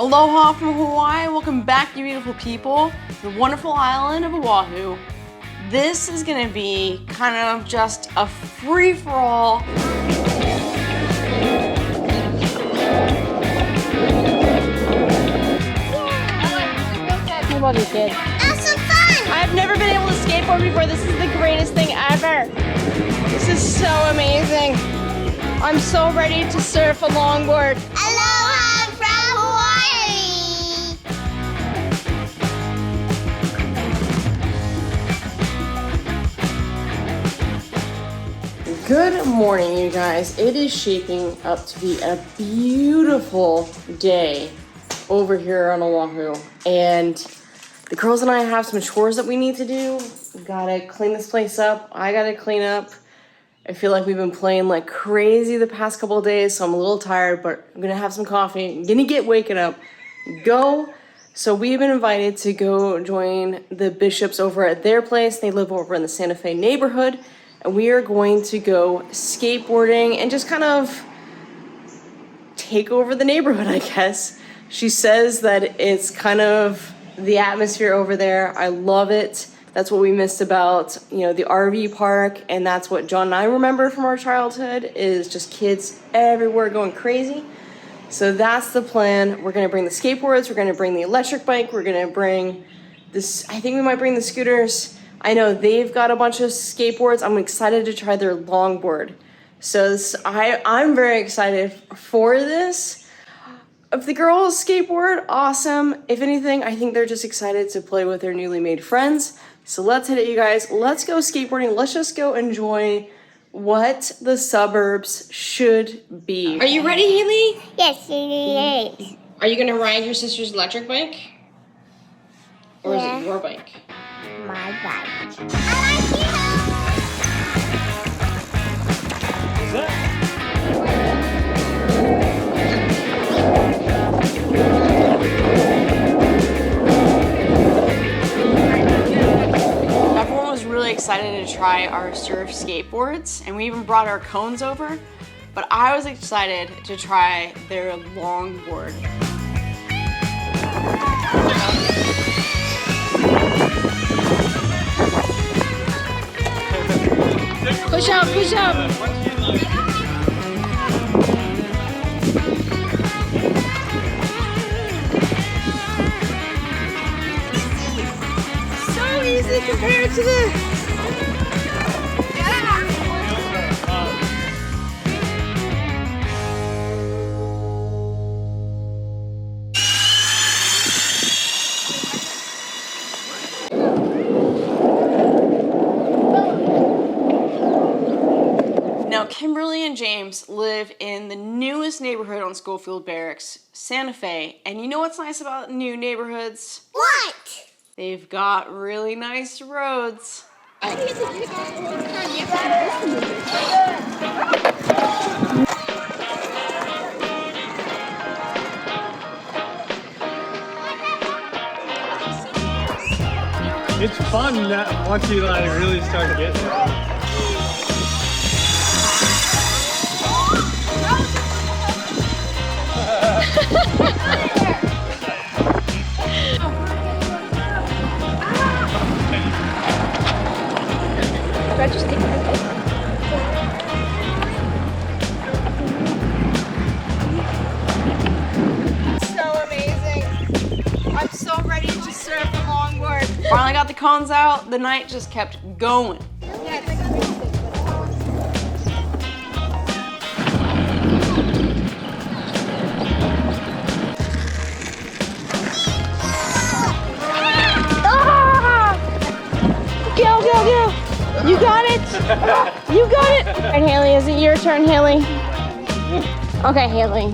Aloha from Hawaii, welcome back you beautiful people, the wonderful island of Oahu. This is gonna be kind of just a free-for-all. How about you, kid? That's so fun! I've never been able to skateboard before. This is the greatest thing ever. This is so amazing. I'm so ready to surf a longboard. Aloha from Hawaii! Good morning, you guys. It is shaping up to be a beautiful day over here on Oahu. And the girls and I have some chores that we need to do. We gotta clean this place up. I gotta clean up. I feel like we've been playing like crazy the past couple of days, so I'm a little tired, but I'm gonna have some coffee. I'm gonna get waking up, go. So we've been invited to go join the Bishops over at their place. They live over in the Santa Fe neighborhood, and we are going to go skateboarding and just kind of take over the neighborhood, I guess. She says that it's kind of the atmosphere over there. I love it. That's what we missed about, you know, the RV park, and that's what John and I remember from our childhood, is just kids everywhere going crazy. So that's the plan. We're gonna bring the skateboards, we're gonna bring the electric bike, we're gonna bring this, I think we might bring the scooters. I know they've got a bunch of skateboards. I'm excited to try their longboard. So I'm very excited for this. If the girls skateboard, awesome. If anything, I think they're just excited to play with their newly made friends. So let's hit it, you guys. Let's go skateboarding. Let's just go enjoy what the suburbs should be. Are you ready, Haley? Yes, it is. Are you gonna ride your sister's electric bike? Or is it your bike? My bike. I like you. Everyone was really excited to try our surf skateboards, and we even brought our cones over, but I was excited to try their longboard. Push out, push out. So easy compared to the... Now, Kimberly and James live in the newest neighborhood on Schofield Barracks, Santa Fe. And you know what's nice about new neighborhoods? What? They've got really nice roads. It's fun that once you like really start getting it. So amazing. I'm so ready to surf a longboard. Finally got the cones out. The night just kept going. Go, go, go. You got it. You got it. All right, Haley, is it your turn, Haley? Okay, Haley.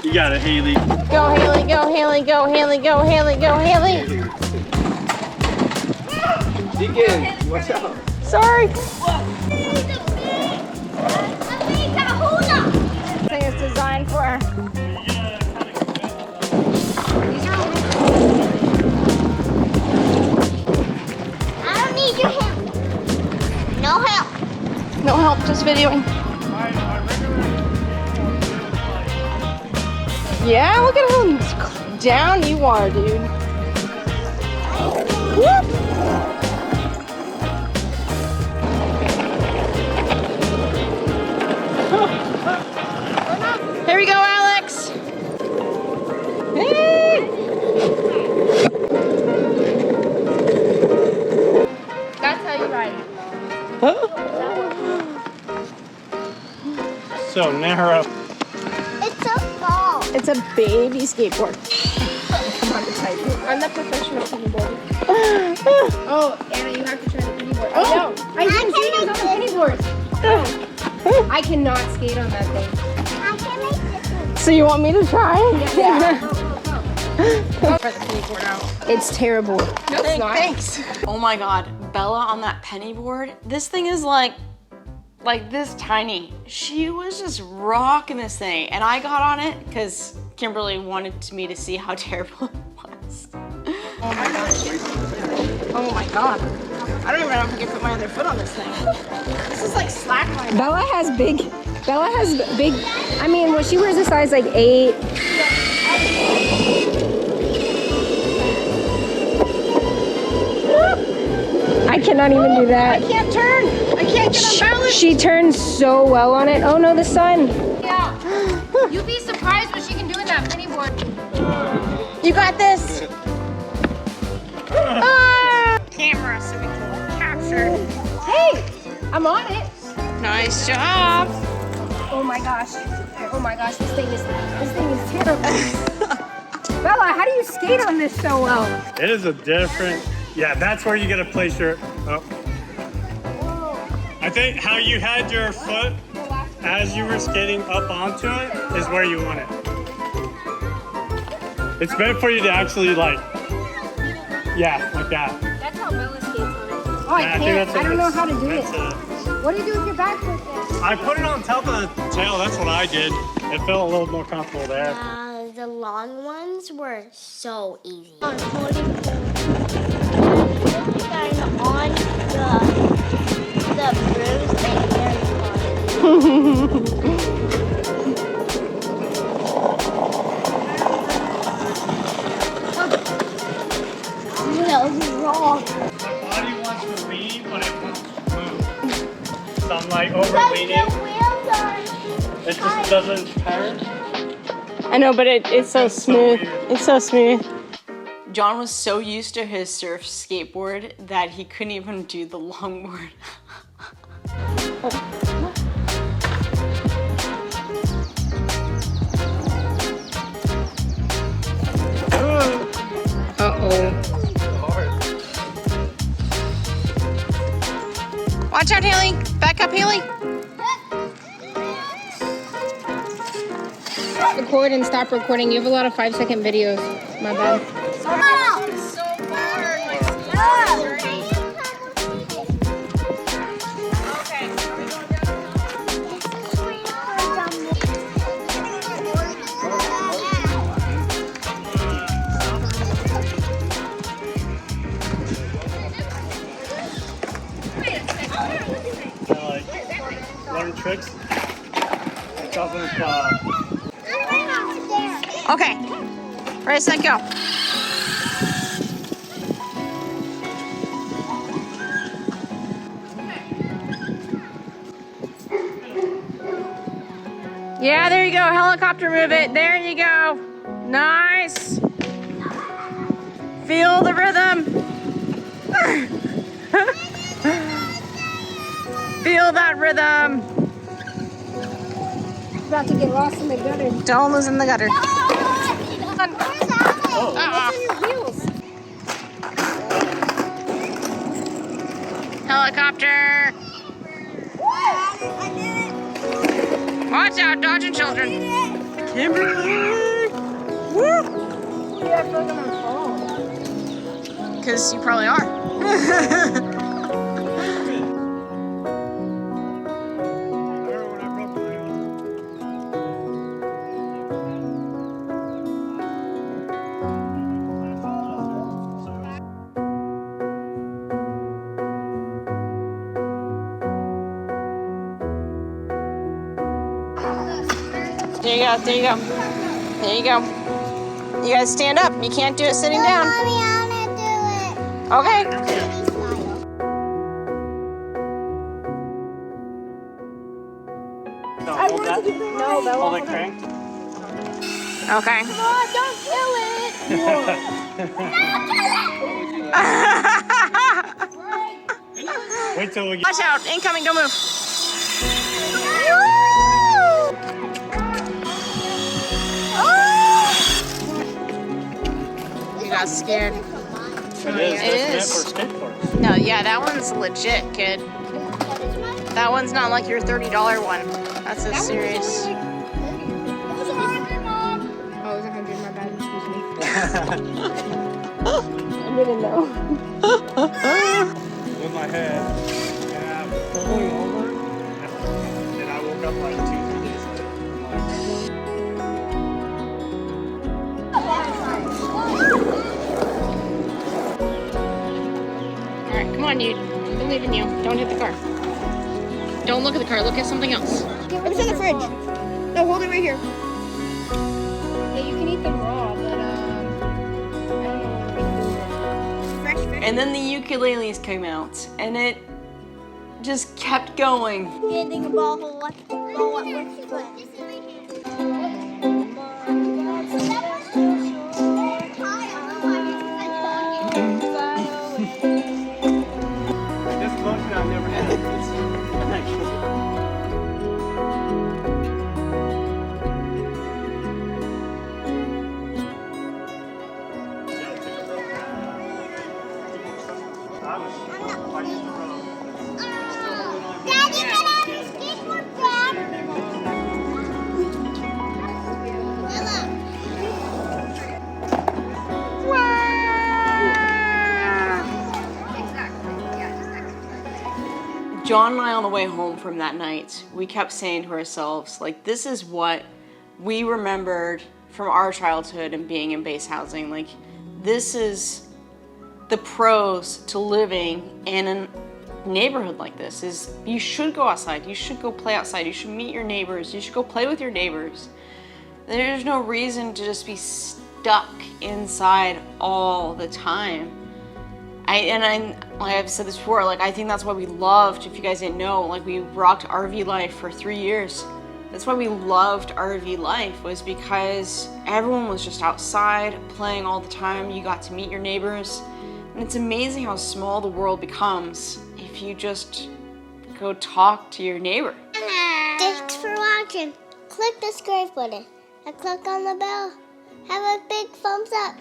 You got it, Haley. Go, Haley, go, Haley, go, Haley, go, Haley, go, Haley. Deacon, watch out. Sorry. I Thing is designed for. don't need your help. No help. No help, just videoing. Yeah, look at him. down you are, dude. Whoop. Here we go, Alex. Hey. That's how you ride it. So narrow. It's a ball. It's a baby skateboard. Come on, it's tight. I'm the professional pennyboarder. Oh, Anna, you have to try the pennyboard. Oh, no. I didn't see it on the pennyboard. Oh. I cannot skate on that thing. I can make this one. So you want me to try? Yeah. Try the pennyboard out. It's terrible. No, it's not. Thanks. Oh my God, Bella on that pennyboard. This thing is like this tiny. She was just rocking this thing, and I got on it because Kimberly wanted me to see how terrible it was. Oh my gosh. Oh my God. I don't even know if I can put my other foot on this thing. This is like slackline. Bella has big, I mean, well, she wears a size like 8. I cannot even do that. I can't turn. I can't get on balance. She turns so well on it. Oh no, the sun. Yeah. You'd be surprised what she can do with that pennyboard. You got this. Camera so we can capture. Hey, I'm on it. Nice job. Oh my gosh. Oh my gosh, this thing is terrible. Bella, how do you skate on this so well? It is a different. Yeah, that's where you gotta place your. Oh. I think how you had your foot as you were skating up onto it is where you want it. It's meant for you to actually like. Yeah, like that. That's how Bella skates on it. Oh, Yeah, I think that's I don't know how to do it. that's it. What do you do with your back foot then? I put it on top of the tail. That's what I did. It felt a little more comfortable there. The long ones were so easy. On the bruise and very What else is wrong? The body wants to lean, but it won't move. So I'm like over-leaning. It just doesn't turn. I know, but it's so smooth. It's so smooth. John was so used to his surf skateboard that he couldn't even do the longboard. Uh-oh. Watch out, Haley. Back up, Haley. Record and stop recording. You have a lot of 5-second videos. My bad. Like learn tricks. It's off of Okay. Ready, set, go. Yeah, there you go. Helicopter move it. There you go. Nice. Feel the rhythm. Feel that rhythm. About to get lost in the gutter. Don't lose in the gutter. Helicopter. Watch out, dodging children. Kimberly. Woo. Yeah, I feel like I'm gonna fall. Because you probably are. There you go, there you go. There you go. You gotta stand up. You can't do it sitting down. Mommy, I want to do it. Okay. Baby style. No, hold that. No, that Hold won't. it cranked. Okay. Come on, don't kill it. Wait till we get. Watch out. Incoming. Don't move. You got scared. It is. It That's is. meant for skateboards. No, yeah, that one's legit, kid. That one's not like your $30 one. That's a serious. Oh, it was 100. My bad. Excuse me. I didn't know. With my head. Yeah. Pulling over. And I woke up like 2-3 days later. All right, come on, dude. I believe in you. Don't hit the car. Don't look at the car. Look at something else. It's in the fridge. No, hold it right here. Yeah, you can eat them raw, but I don't know what to do with it. Fresh fish. And then the ukuleles came out, and it just kept going. Getting a ball what? This motion I've never had. Daddy, can I have a skateboard back? John and I, on the way home from that night, we kept saying to ourselves, like, this is what we remembered from our childhood and being in base housing. Like, this is the pros to living in a neighborhood like this. Is you should go outside, you should go play outside, you should meet your neighbors, you should go play with your neighbors. There's no reason to just be stuck inside all the time. Like I've said this before, like, I think that's why we loved, if you guys didn't know, like, we rocked RV life for 3 years. That's why we loved RV life, was because everyone was just outside playing all the time. You got to meet your neighbors. And it's amazing how small the world becomes if you just go talk to your neighbor. Thanks for watching. Click the subscribe button and click on the bell. Have a big thumbs up.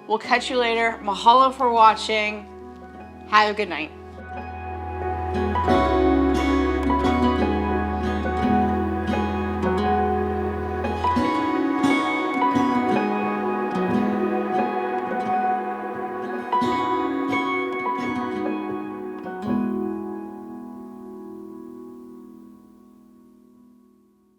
We'll catch you later. Mahalo for watching. Have a good night.